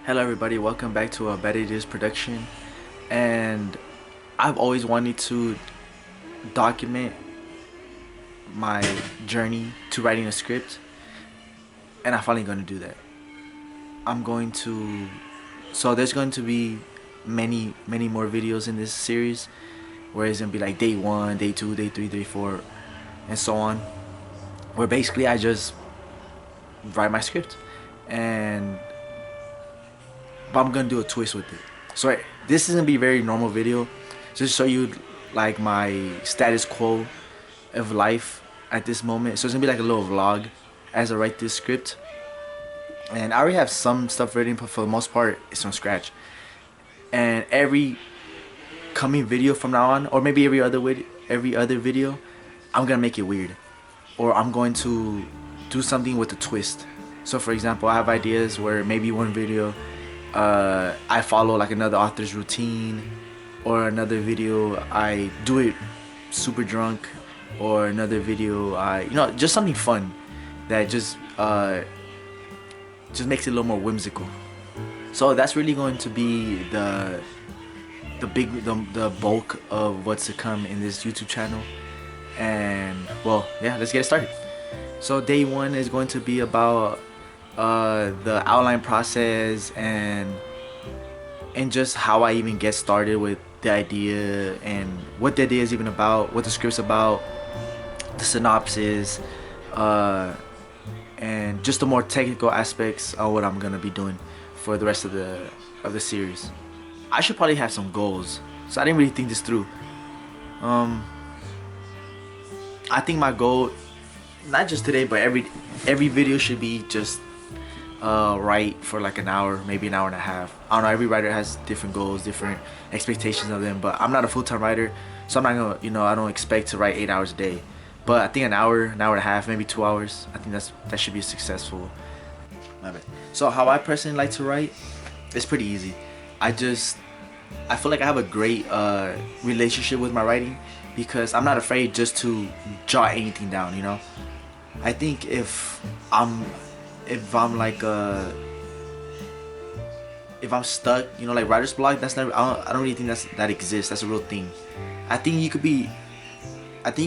Hello everybody, welcome back to a Bad Ideas production. And I've always wanted to document my journey to writing a script, and I'm finally going to do that. I'm going to so there's going to be many more videos in this series, where it's going to be like day 1, day 2, day 3, day 4, and so on, where basically I just write my script, and but I'm gonna do a twist with it. So this is gonna be a very normal video, just to show you like my status quo of life at this moment. So it's gonna be like a little vlog as I write this script. And I already have some stuff written, but for the most part it's from scratch. And every coming video from now on, or maybe every other video, I'm gonna make it weird, or I'm going to do something with a twist. So for example, I have ideas where maybe one video I follow like another author's routine, or another video I do it super drunk, or another video I just something fun that just makes it a little more whimsical. So that's really going to be the bulk of what's to come in this YouTube channel. And well, yeah, let's get started. So day 1 is going to be about the outline process and just how I even get started with the idea, and what the idea is even about, what the script's about, the synopsis, and just the more technical aspects of what I'm gonna be doing for the rest of the series. I should probably have some goals, so I didn't really think this through. I think my goal, not just today, but every video should be just write for like an hour, maybe an hour and a half. I don't know, every writer has different goals, different expectations of them, but I'm not a full-time writer, so I'm not gonna, I don't expect to write 8 hours a day. But I think an hour and a half, maybe 2 hours, I think that should be successful. My bad. So how I personally like to write, it's pretty easy. I feel like I have a great relationship with my writing, because I'm not afraid just to jot anything down, I think if I'm like if I'm stuck, like writer's block, that's never, I don't really think that exists. That's a real thing. I think you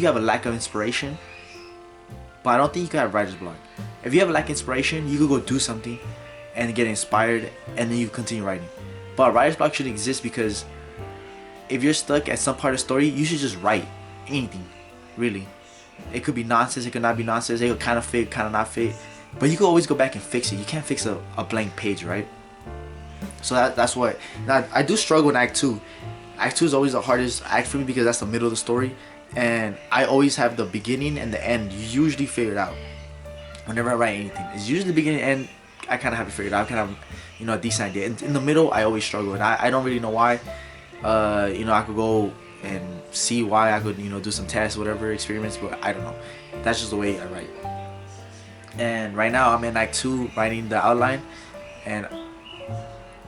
have a lack of inspiration, but I don't think you can have writer's block. If you have a lack of inspiration, you could go do something and get inspired, and then you continue writing. But writer's block should exist, because if you're stuck at some part of the story, you should just write anything, really. It could be nonsense, it could not be nonsense, it could kind of fit, kind of not fit, but you can always go back and fix it. You can't fix a blank page, right? So that's what, now I do struggle in Act 2. Act 2 is always the hardest act for me, because that's the middle of the story, and I always have the beginning and the end usually figured out. Whenever I write anything, it's usually the beginning and end, I kind of have it figured out. I kind of have, a decent idea. And in the middle, I always struggle, and I don't really know why. I could go and see why. I could, do some tests, whatever, experiments, but I don't know. That's just the way I write. And right now I'm in Act 2 writing the outline, and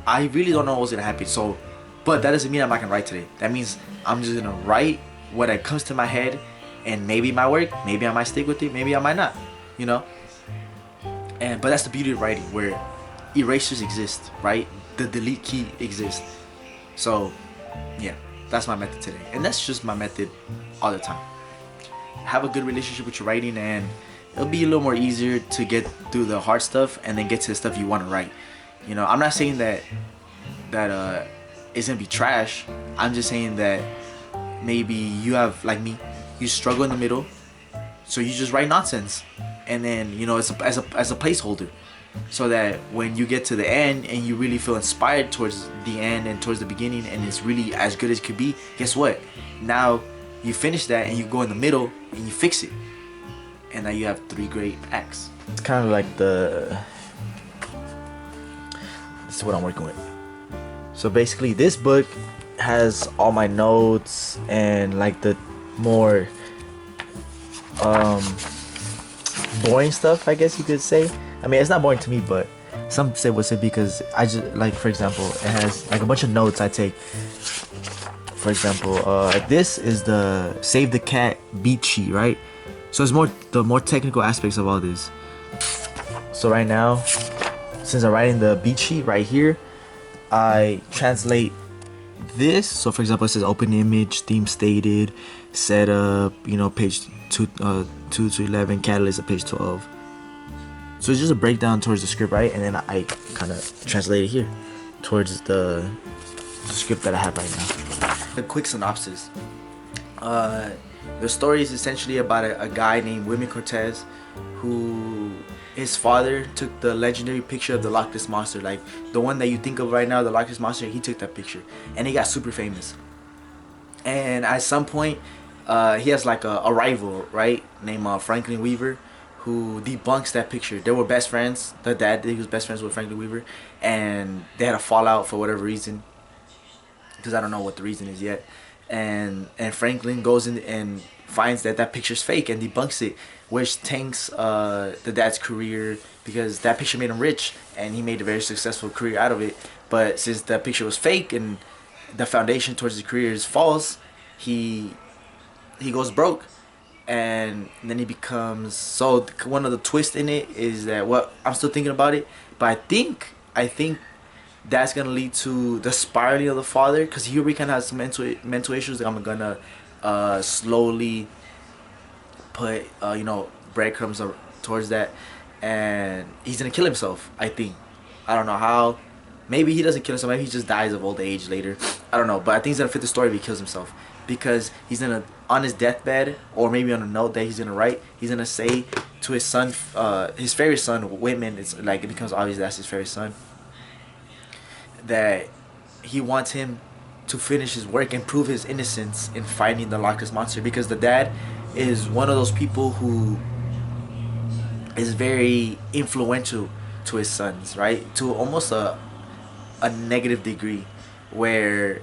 I really don't know what's gonna happen. So, but that doesn't mean I'm not gonna write today. That means I'm just gonna write what comes to my head, and maybe it might work, maybe I might stick with it, maybe I might not, And but that's the beauty of writing, where erasers exist, right? The delete key exists. So yeah, that's my method today, and that's just my method all the time. Have a good relationship with your writing, and it'll be a little more easier to get through the hard stuff and then get to the stuff you want to write. I'm not saying that it's gonna be trash. I'm just saying that maybe you have, like me, you struggle in the middle, so you just write nonsense, and then it's as a placeholder, so that when you get to the end and you really feel inspired towards the end and towards the beginning, and it's really as good as it could be, guess what? Now you finish that and you go in the middle and you fix it, and now you have 3 great acts. It's kind of like this is what I'm working with. So basically, this book has all my notes and like the more boring stuff, I guess you could say. I mean, it's not boring to me, but some say would say, because I just, like, for example, it has like a bunch of notes I take. For example, this is the Save the Cat beat sheet, right? So it's the more technical aspects of all this. So right now, since I'm writing the beat sheet right here, I translate this. So for example, it says open image, theme stated, setup, page 2 to 11, catalyst at page 12. So it's just a breakdown towards the script, right? And then I kind of translate it here towards the script that I have right now. A quick synopsis. The story is essentially about a guy named William Cortez, who his father took the legendary picture of the Loch Ness Monster, like the one that you think of right now, the Loch Ness Monster. He took that picture, and he got super famous. And at some point, he has like a rival, right, named Franklin Weaver, who debunks that picture. They were best friends. The dad, he was best friends with Franklin Weaver, and they had a fallout for whatever reason, because I don't know what the reason is yet. And Franklin goes in and finds that picture's fake and debunks it, which tanks the dad's career, because that picture made him rich and he made a very successful career out of it. But since that picture was fake and the foundation towards his career is false, he goes broke. And then he becomes, so one of the twists in it is that, well, I'm still thinking about it, but I think that's gonna lead to the spiraling of the father, because here we kind of have some mental issues that I'm gonna slowly put breadcrumbs towards that, and he's gonna kill himself. I think, I don't know how. Maybe he doesn't kill himself. Maybe he just dies of old age later. I don't know, but I think it's gonna fit the story if he kills himself, because he's gonna, on his deathbed, or maybe on a note that he's gonna write, he's gonna say to his son, his favorite son, Whitman. It's like it becomes obvious that's his favorite son, that he wants him to finish his work and prove his innocence in finding the Loch Ness Monster, because the dad is one of those people who is very influential to his sons, right? To almost a negative degree, where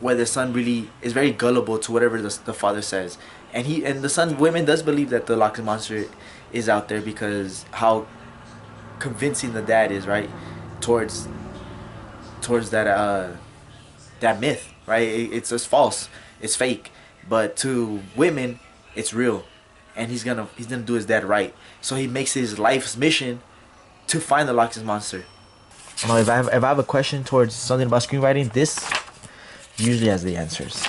the son really is very gullible to whatever the father says, and the son, Women, does believe that the Loch Ness Monster is out there, because how convincing the dad is, right, towards that myth, right? It's just false, it's fake, but to Women, it's real, and he's gonna do his dad right. So he makes his life's mission to find the Loch Ness Monster. I don't know, if I have a question towards something about screenwriting, this usually has the answers.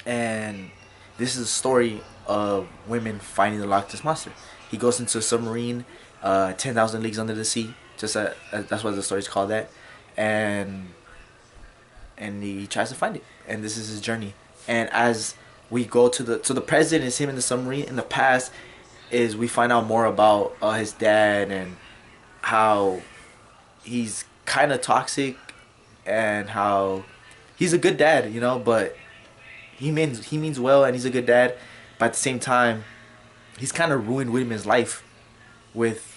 And this is a story of women finding the Loch Ness Monster. He goes into a submarine, 10,000 leagues under the sea. That's what the story's called, that, and he tries to find it. And this is his journey. And as we go to the present is him in the submarine. In the past is we find out more about his dad, and how he's kind of toxic, and how he's a good dad, but he means well, and he's a good dad, but at the same time he's kind of ruined Whitman's life with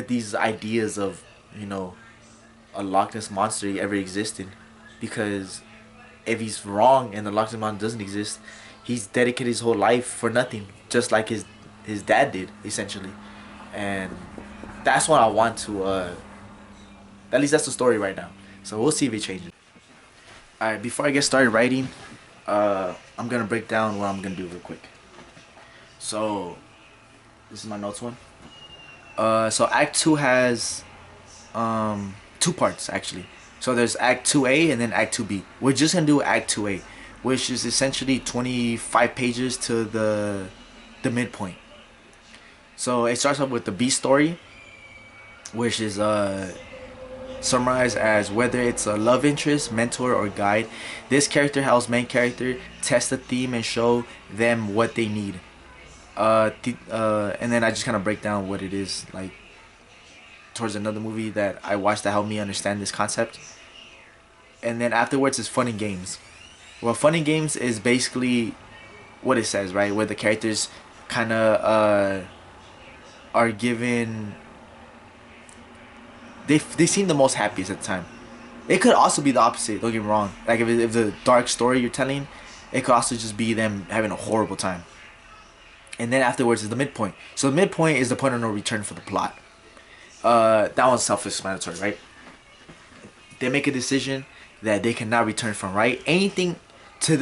these ideas of a Loch Ness Monster ever existed, because if he's wrong and the Loch Ness Monster doesn't exist, he's dedicated his whole life for nothing, just like his dad did, essentially. And that's what I want to at least that's the story right now, so we'll see if it changes. Alright, before I get started writing, I'm gonna break down what I'm gonna do real quick. So this is my notes one. So Act 2 has 2 parts, actually. So there's Act 2A and then Act 2B. We're just gonna do Act 2A, which is essentially 25 pages to the midpoint. So it starts off with the B story, which is summarized as whether it's a love interest, mentor, or guide. This character helps main character test the theme and show them what they need. And then I just kind of break down what it is, like towards another movie that I watched that helped me understand this concept. And then afterwards is fun and games. Well, fun and games is basically what it says, right? Where the characters kind of are given, they seem the most happiest at the time. It could also be the opposite, don't get me wrong. Like if the dark story you're telling, it could also just be them having a horrible time. And then afterwards is the midpoint. So the midpoint is the point of no return for the plot. That one's self-explanatory, right? They make a decision that they cannot return from, right? Anything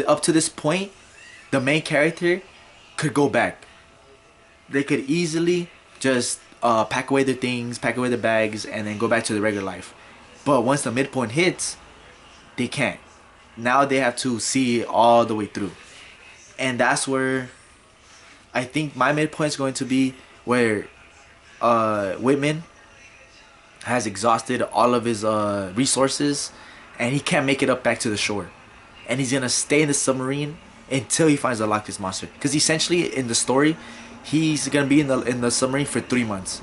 up to this point, the main character could go back. They could easily just pack away their things, pack away their bags, and then go back to their regular life. But once the midpoint hits, they can't. Now they have to see it all the way through. And that's where I think my midpoint is going to be, where Whitman has exhausted all of his resources, and he can't make it up back to the shore. And he's gonna stay in the submarine until he finds the Loch Ness monster. Because essentially in the story, he's gonna be in the submarine for 3 months.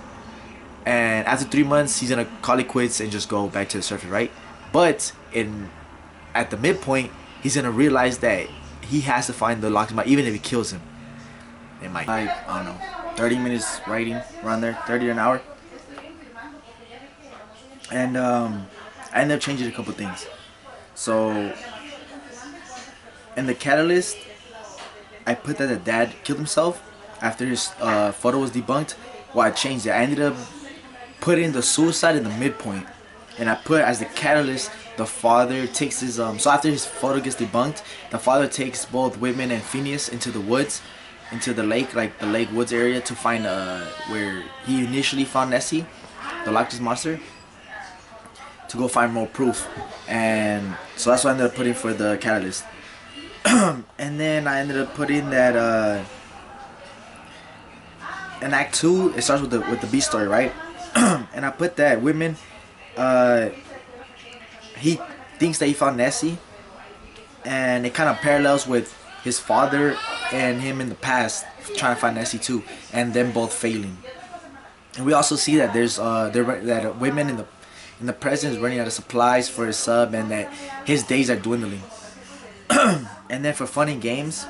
And after 3 months, he's gonna call it quits and just go back to the surface, right? But at the midpoint, he's gonna realize that he has to find the Loch Ness monster, even if it kills him. It might, like, I don't know, 30 minutes writing, around there, 30 an hour. And I ended up changing a couple things. So in the catalyst, I put that the dad killed himself after his photo was debunked. Well, I changed it. I ended up putting the suicide in the midpoint, and I put as the catalyst, the father takes his so after his photo gets debunked, the father takes both Whitman and Phineas into the woods, into the lake, like the lake woods area, to find where he initially found Nessie, the Loch Ness monster, to go find more proof. And so that's what I ended up putting for the catalyst. And then I ended up putting that in Act 2 it starts with the B story, right? And I put that Whitman, he thinks that he found Nessie, and it kind of parallels with his father and him in the past trying to find Nessie too, and them both failing. And we also see that there's that Whitman in the present is running out of supplies for his sub, and that his days are dwindling. And then for fun and games,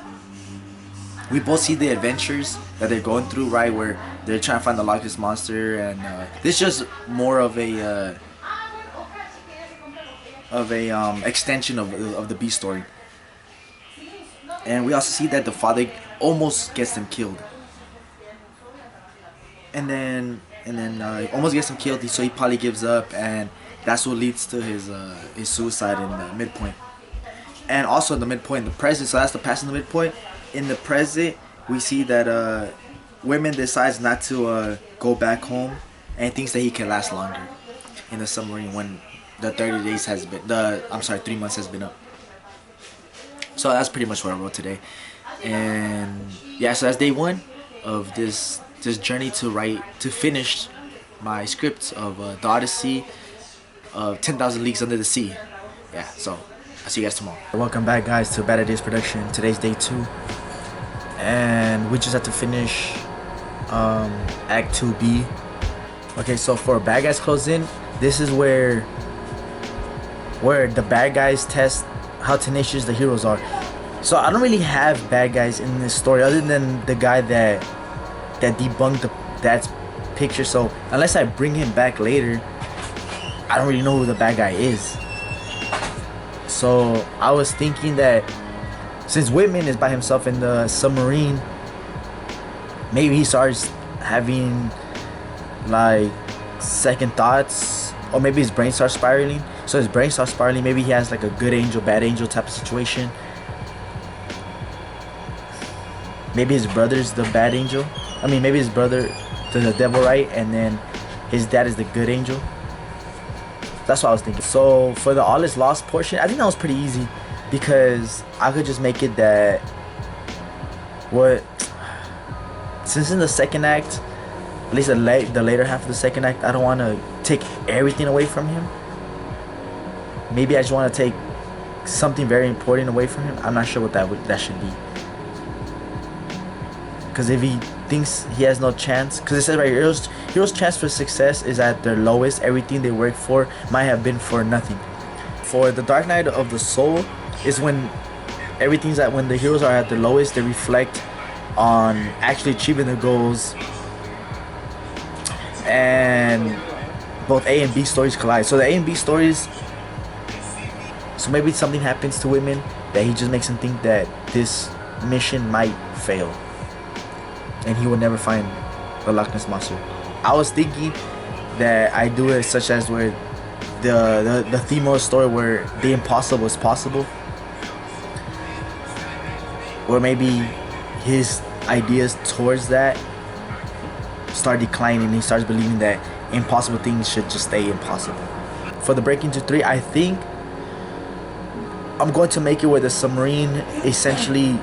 we both see the adventures that they're going through, right, where they're trying to find the Loch Ness monster, and this is just more of a extension of the B story. And we also see that the father almost gets them killed, and then almost gets him killed, so he probably gives up, and that's what leads to his suicide in the midpoint. And also in the midpoint, in the present, so that's the past in the midpoint. In the present, we see that Whitman decides not to go back home, and thinks that he can last longer in the submarine when the 3 months has been up. So that's pretty much what I wrote today. And yeah, so that's day 1 of this journey to finish my script of the Odyssey of 10,000 Leagues Under the Sea. Yeah, so I'll see you guys tomorrow. Welcome back, guys, to Bad Ideas Production. Today's day 2, and we just have to finish Act 2B. Okay, so for Bad Guys Close In, this is where the bad guys test how tenacious the heroes are. So I don't really have bad guys in this story other than the guy that debunked dad's picture. So unless I bring him back later, I don't really know who the bad guy is. So I was thinking that since Whitman is by himself in the submarine, maybe he starts having like second thoughts, or maybe his brain starts spiraling. So his brain starts spiraling. Maybe he has like a good angel, bad angel type of situation. Maybe his brother's the bad angel. I mean, maybe his brother the devil, right? And then his dad is the good angel. That's what I was thinking. So for the all is lost portion, I think that was pretty easy, because I could just make it that since in the second act, at least the later half of the second act, I don't want to take everything away from him. Maybe I just want to take something very important away from him. I'm not sure what that should be. Because if he thinks he has no chance, because it says right here, heroes' chance for success is at their lowest. Everything they work for might have been for nothing. For the Dark Night of the Soul is when when the heroes are at their lowest, they reflect on actually achieving their goals, and both A and B stories collide. So the A and B stories, so maybe something happens to Whitman that he just makes him think that this mission might fail, and he will never find the Loch Ness monster. I was thinking that I do it such as where the theme of the story where the impossible is possible, or maybe his ideas towards that start declining. He starts believing that impossible things should just stay impossible. For the Breaking Into 3, I think I'm going to make it where the submarine essentially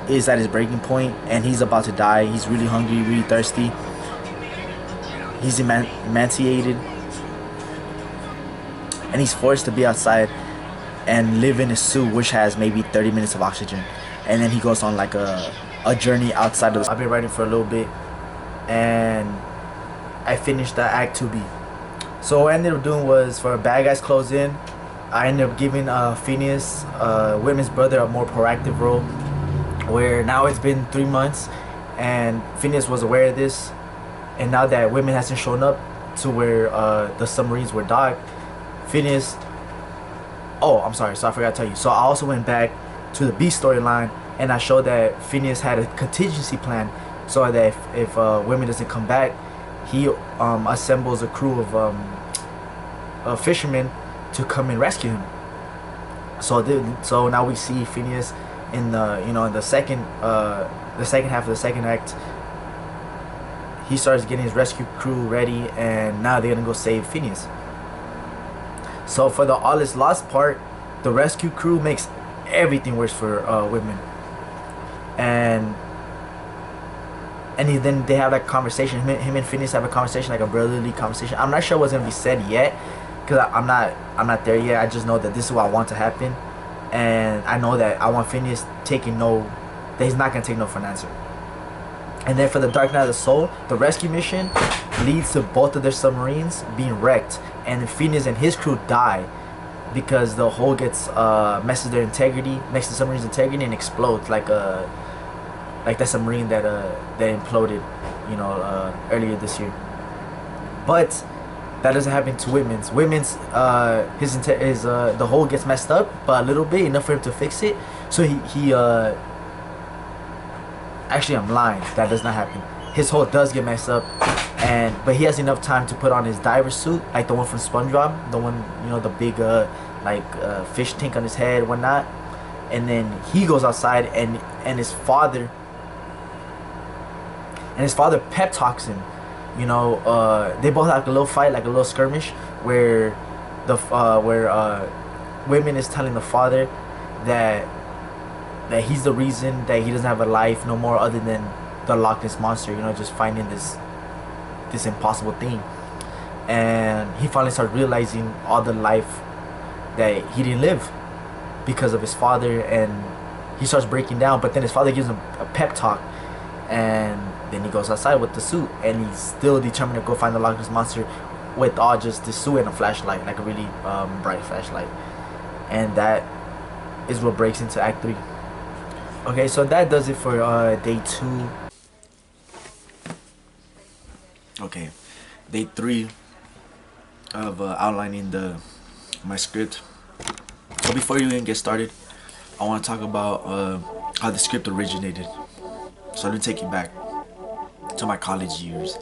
is at his breaking point and he's about to die. He's really hungry, really thirsty. He's emaciated. And he's forced to be outside and live in a suit which has maybe 30 minutes of oxygen. And then he goes on like a journey outside of the... I've been writing for a little bit and I finished the Act 2B. So what I ended up doing was, for Bad Guys Close In, I ended up giving Phineas, Whitman's brother, a more proactive role, where now it's been 3 months and Phineas was aware of this, and now that Whitman hasn't shown up to where the submarines were docked, Phineas... Oh, I'm sorry, so I forgot to tell you. So I also went back to the B storyline and I showed that Phineas had a contingency plan so that if Whitman doesn't come back, he assembles a crew of fishermen to come and rescue him. So now we see Phineas in the in the second half of the second act. He starts getting his rescue crew ready, and now they're gonna go save Phineas. So for the All Is Lost part, the rescue crew makes everything worse for Whitman, and then they have like a conversation. Him and Phineas have a conversation, like a brotherly conversation. I'm not sure what's gonna be said yet, because I'm not there yet. I just know that this is what I want to happen, and I know that I want Phineas taking no, that he's not gonna take no for an answer. And then for the Dark Knight of the Soul, the rescue mission leads to both of their submarines being wrecked, and Phineas and his crew die because the hull gets messes their integrity, makes the submarine's integrity, and explodes like that submarine that imploded, earlier this year. But that doesn't happen to Whitman's. The hull gets messed up, but a little bit, enough for him to fix it. So he actually, I'm lying. That does not happen. His hull does get messed up, but he has enough time to put on his diver suit, like the one from SpongeBob, the one, the big fish tank on his head, whatnot. And then he goes outside, and his father pep talks him. They both have a little fight, like a little skirmish, where Whitman is telling the father that he's the reason that he doesn't have a life no more other than the Loch Ness monster, just finding this impossible thing. And he finally starts realizing all the life that he didn't live because of his father, and he starts breaking down. But then his father gives him a pep talk, and then he goes outside with the suit, and he's still determined to go find the Loch Ness monster with all just the suit and a flashlight, like a really bright flashlight. And that is what breaks into Act 3. Okay, so that does it for day 2. Okay, day 3 of outlining my script. So before you even get started, I want to talk about how the script originated. So let me take you back to my college years.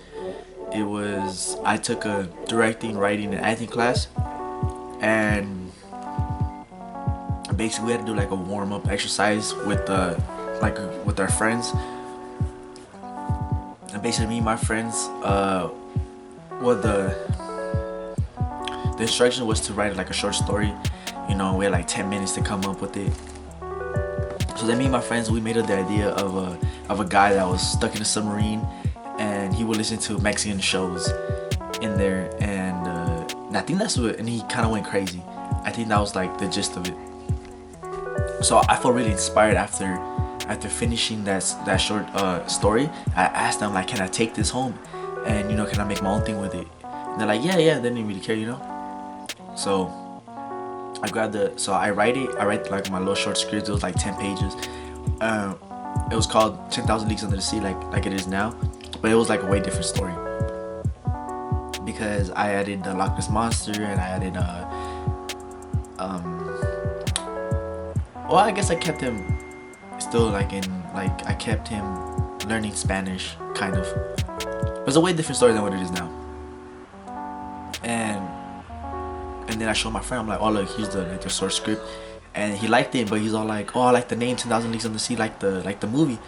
I took a directing, writing, and acting class, and basically we had to do like a warm-up exercise with our friends. And basically me and my friends, the instruction was to write like a short story. We had like 10 minutes to come up with it. So then me and my friends, we made up the idea of a guy that was stuck in a submarine, and he would listen to Mexican shows in there, and I think that's what, and he kind of went crazy. I think that was like the gist of it. So I felt really inspired after finishing that short story. I asked them, like, can I take this home, and can I make my own thing with it? And they're like, yeah, they didn't really care, So I write like my little short script. It was like 10 pages. It was called 10,000 Leagues Under the Sea, like it is now, but it was like a way different story, because I added the Loch Ness monster, and I added I guess I kept him still I kept him learning Spanish, kind of. It was a way different story than what it is now. And then I showed my friend, I'm like, oh look, here's the source script, and he liked it, but he's all like, oh, I like the name 10,000 Leagues Under the Sea, like the movie.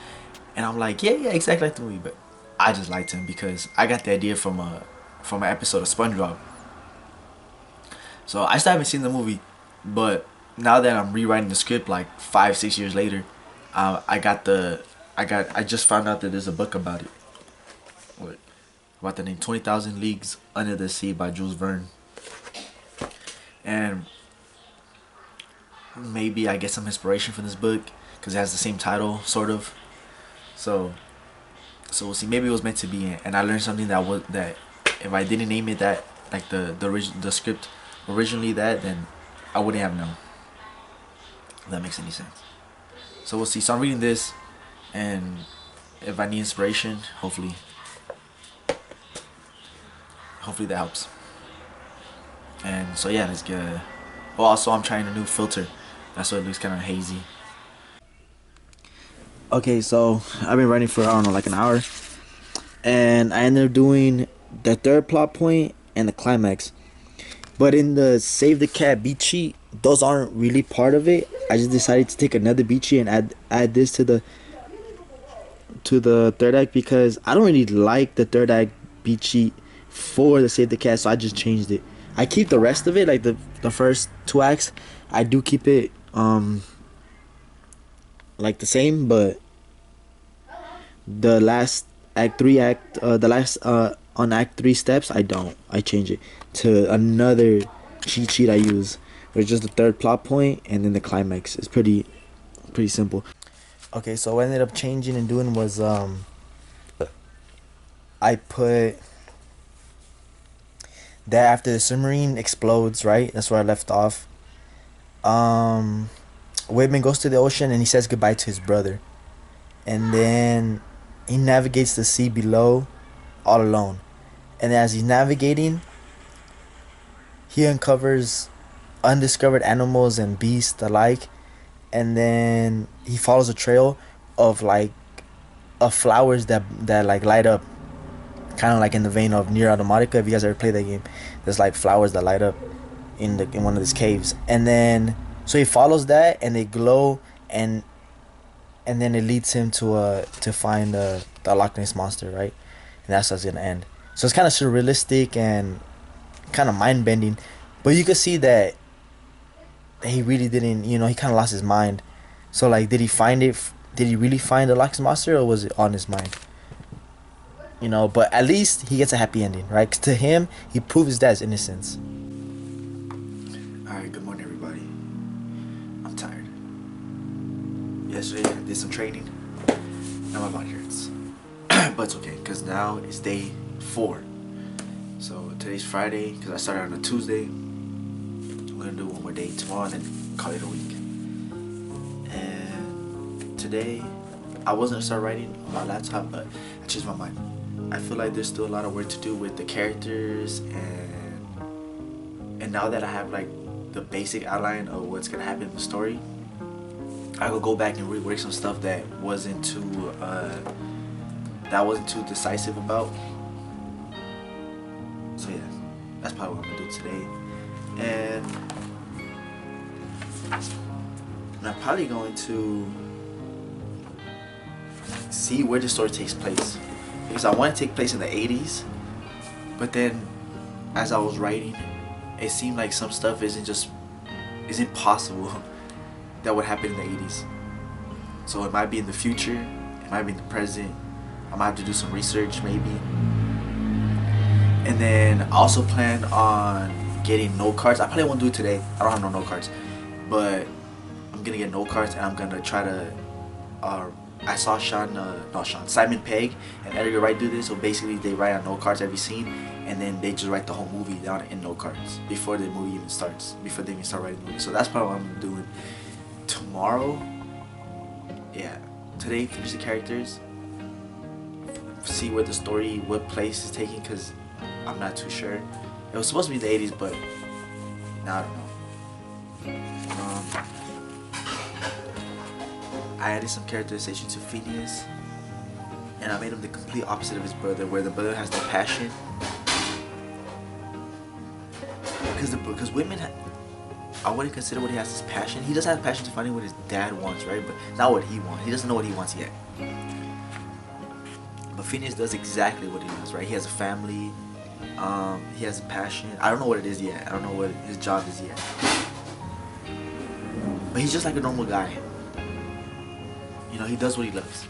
And I'm like, yeah, exactly like the movie, but I just liked him because I got the idea from an episode of SpongeBob. So I still haven't seen the movie, but now that I'm rewriting the script like 5 6 years later, I just found out that there's a book about it. What? About the name 20,000 Leagues Under the Sea by Jules Verne. And maybe I get some inspiration from this book because it has the same title, sort of. So, we'll see. Maybe it was meant to be, and I learned something that if I didn't name it that, like the script originally that, then I wouldn't have known. If that makes any sense. So we'll see. So I'm reading this, and if I need inspiration, hopefully that helps. And so yeah, let's get. Oh, also I'm trying a new filter. That's why it looks kind of hazy. Okay, so I've been writing for I don't know like an hour, and I ended up doing the third plot point and the climax. But in the save the cat beat sheet, those aren't really part of it. I just decided to take another beat sheet and add this to the third act because I don't really like the third act beat sheet for the save the cat, so I just changed it. I keep the rest of it, like the first two acts. I do keep it like the same, but the last the last on act 3 steps, I don't. I change it to another cheat sheet I use, where it's just the third plot point and then the climax. It's pretty simple. Okay, so what I ended up changing and doing was I put that after the submarine explodes, right? That's where I left off. Whitman goes to the ocean and he says goodbye to his brother, and then he navigates the sea below all alone. And as he's navigating, he uncovers undiscovered animals and beasts alike, and then he follows a trail of flowers that like light up, kind of like in the vein of Nier Automata. If you guys ever played that game, there's like flowers that light up in one of these caves, and then so he follows that and they glow, and then it leads him to find the Loch Ness monster, right? And that's how it's gonna end. So it's kind of surrealistic and kind of mind bending, but you could see that he really didn't. He kind of lost his mind. So like, did he find it? Did he really find the Loch Ness monster, or was it on his mind? But at least he gets a happy ending, right? 'Cause to him, he proved his dad's innocence. Alright, good morning, everybody. I'm tired. Yesterday, I did some training. Now my body hurts. But it's okay, because now it's day 4. So today's Friday, because I started on a Tuesday. I'm going to do one more day tomorrow and then call it a week. And today, I was going to start writing on my laptop, but I changed my mind. I feel like there's still a lot of work to do with the characters, and now that I have like the basic outline of what's gonna happen in the story, I will go back and rework some stuff that wasn't too decisive about. So yeah, that's probably what I'm gonna do today, and I'm probably going to see where the story takes place. Because I want to take place in the 80s, but then as I was writing, it seemed like some stuff isn't possible that would happen in the 80s. So it might be in the future, it might be in the present. I might have to do some research maybe. And then I also plan on getting note cards. I probably won't do it today. I don't have no note cards, but I'm gonna get note cards and I'm gonna try to I saw Simon Pegg and Edgar Wright do this. So basically they write on note cards every scene, and then they just write the whole movie down in note cards before the movie even starts, before they even start writing the movie. So that's probably what I'm doing tomorrow. Yeah, today finish the characters, see where the story, what place is taking, because I'm not too sure. It was supposed to be the 80s, but now I don't know. I added some characterization to Phineas, and I made him the complete opposite of his brother, where the brother has the passion. Because Whitman, I wouldn't consider what he has as passion. He does have passion to finding what his dad wants, right? But not what he wants. He doesn't know what he wants yet. But Phineas does exactly what he does, right? He has a family. He has a passion. I don't know what it is yet. I don't know what his job is yet. But he's just like a normal guy. You know, he does what he loves.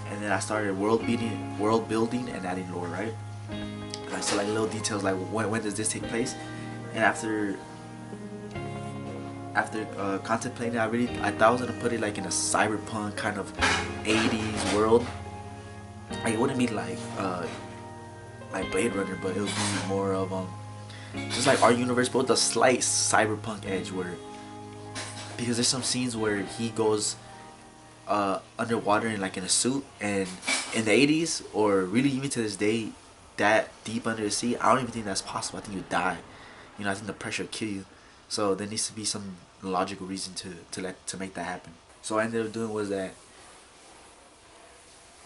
And then I started world building, and adding lore, right? Like, so like little details, like when does this take place? And after contemplating, I thought I was gonna put it like in a cyberpunk kind of 80s world. Like, it wouldn't be like Blade Runner, but it would be more of just like our universe, but with a slight cyberpunk edge, where because there's some scenes where he goes underwater in like in a suit, and in the 80s, or really even to this day, that deep under the sea, I don't even think that's possible. I think you die. You know, I think the pressure will kill you. So there needs to be some logical reason to make that happen. So what I ended up doing was that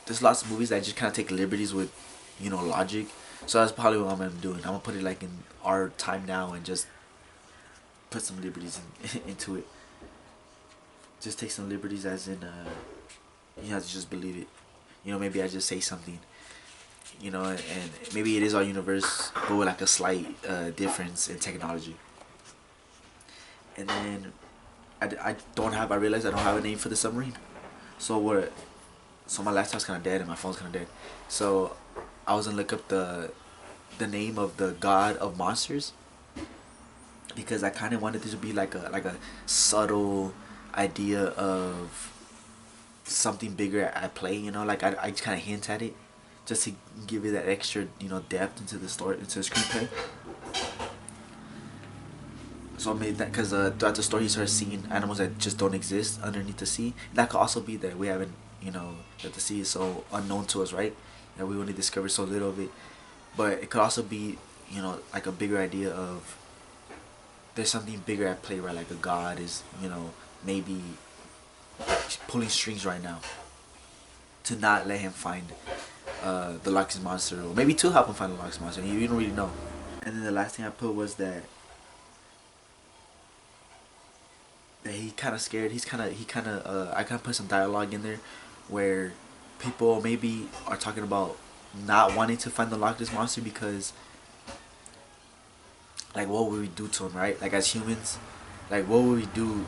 there's lots of movies that just kind of take liberties with, you know, logic. So that's probably what I'm gonna be doing. I'm gonna put it like in our time now and just put some liberties into it. Just take some liberties, as in you have to just believe it. You know, maybe I just say something, you know, and maybe it is our universe, but with like a slight difference in technology. And then I realized I don't have a name for the submarine. So my laptop's kind of dead and my phone's kind of dead. So I was gonna look up the name of the god of monsters, because I kind of wanted this to be like a subtle idea of something bigger at play. You know, like I just kind of hint at it, just to give it that extra, you know, depth into the story, into the screenplay. So I made that because throughout the story you start seeing animals that just don't exist underneath the sea. That could also be that we haven't, you know, that the sea is so unknown to us, right? That we only discovered so little of it. But it could also be, you know, like a bigger idea of there's something bigger at play, right? Like a god is, you know, maybe pulling strings right now to not let him find the Loch Ness Monster, or maybe to help him find the Loch Ness Monster. You don't really know. And then the last thing I put was that he kind of scared. I kind of put some dialogue in there where people maybe are talking about not wanting to find the Loch Ness Monster because, like, what would we do to him, right? Like, as humans, like, what would we do,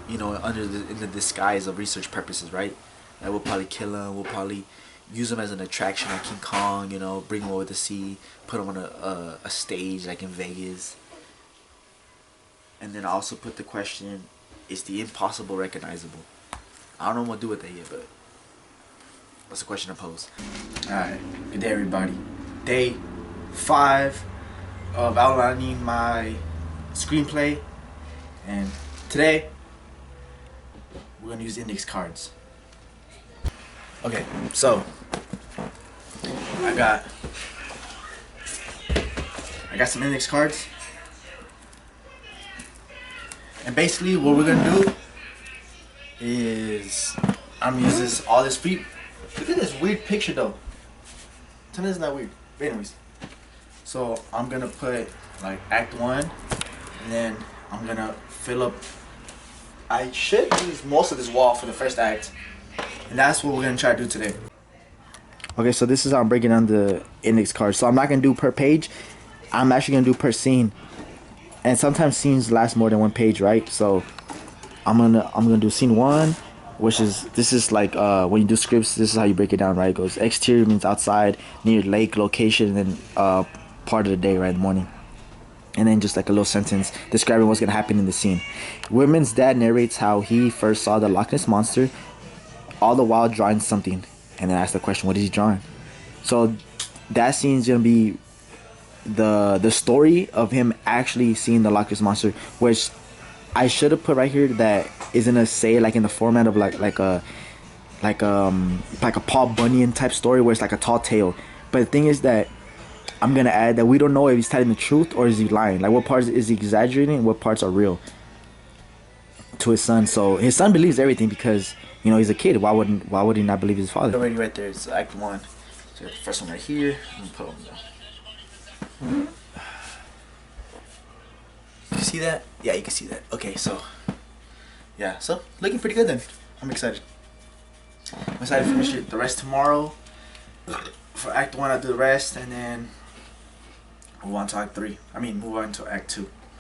you know, in the disguise of research purposes, right? Like, we'll probably kill him. We'll probably use him as an attraction like King Kong, you know, bring him over the sea, put him on a stage like in Vegas. And then I also put the question, is the impossible recognizable? I don't know what I'm going to do with that yet, but that's the question I pose. Alright, good day everybody. Day 5 of outlining my screenplay. And today, we're going to use index cards. Okay, so I got some index cards. And basically what we're gonna do is I'm gonna use all this free. Look at this weird picture though. Tell me it's not weird. But anyways, so I'm gonna put like Act 1, and then I'm gonna fill up. I should use most of this wall for the first act, and that's what we're gonna try to do today. Okay, so this is how I'm breaking down the index cards. So I'm not gonna do per page. I'm actually gonna do per scene. And sometimes scenes last more than one page, right? So I'm gonna do scene 1, which is like when you do scripts, this is how you break it down, right? It goes exterior means outside, near lake location, and then part of the day, right, in the morning. And then just like a little sentence describing what's gonna happen in the scene. Women's dad narrates how he first saw the Loch Ness Monster, all the while drawing something, and then asks the question, what is he drawing? So that scene's gonna be the story of him actually seeing the Loch Ness Monster, which I should have put right here that is gonna say like in the format of like a Paul Bunyan type story where it's like a tall tale. But the thing is that I'm gonna add that we don't know if he's telling the truth or is he lying. Like, what parts is he exaggerating and what parts are real to his son. So his son believes everything because, you know, he's a kid. Why would he not believe his father? Already right there. It's Act 1. So the first one right here. I'm gonna put him down. You see that? Yeah, you can see that. Okay, so yeah, so looking pretty good then. I'm excited. I'm excited to finish it the rest tomorrow. For Act 1, I do the rest, and then move on to Act 3. Move on to Act 2.